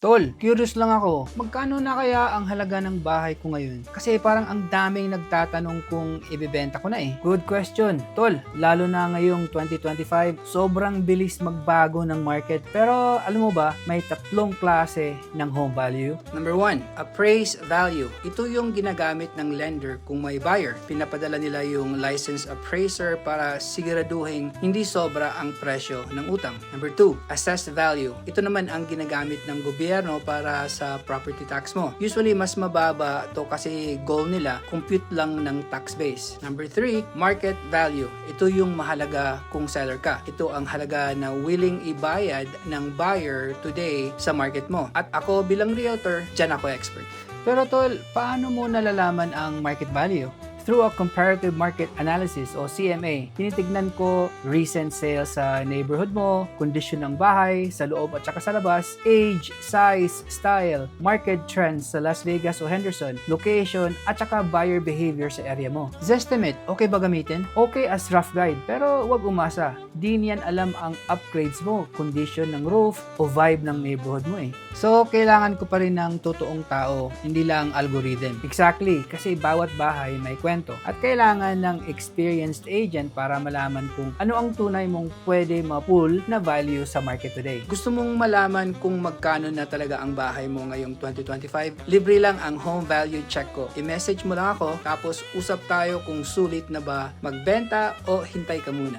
Tol, curious lang ako, magkano na kaya ang halaga ng bahay ko ngayon? Kasi parang ang daming nagtatanong kung ibebenta ko na eh. Good question. Tol, lalo na ngayong 2025, sobrang bilis magbago ng market. Pero alam mo ba, may tatlong klase ng home value. Number 1, appraised value. Ito yung ginagamit ng lender kung may buyer. Pinapadala nila yung licensed appraiser para siguraduhin hindi sobra ang presyo ng utang. Number 2, assessed value. Ito naman ang ginagamit ng gobyerno para sa property tax mo. Usually, mas mababa to kasi goal nila, compute lang ng tax base. Number 3, market value. Ito yung mahalaga kung seller ka. Ito ang halaga na willing ibayad ng buyer today sa market mo. At ako bilang realtor, dyan ako expert. Pero tol, paano mo nalalaman ang market value? Through a comparative market analysis o CMA, tinitignan ko recent sales sa neighborhood mo, kondisyon ng bahay, sa loob at saka sa labas, age, size, style, market trends sa Las Vegas o Henderson, location at saka buyer behavior sa area mo. Zestimate, okay ba gamitin? Okay as rough guide, pero wag umasa. Di niyan alam ang upgrades mo, condition ng roof o vibe ng neighborhood mo eh. So, kailangan ko pa rin ng totoong tao, hindi lang algorithm. Exactly, kasi bawat bahay may kwento at kailangan ng experienced agent para malaman kung ano ang tunay mong pwede ma-pull na value sa market today. Gusto mong malaman kung magkano na talaga ang bahay mo ngayong 2025? Libre lang ang home value check ko. I-message mo lang ako tapos usap tayo kung sulit na ba magbenta o hintay ka muna.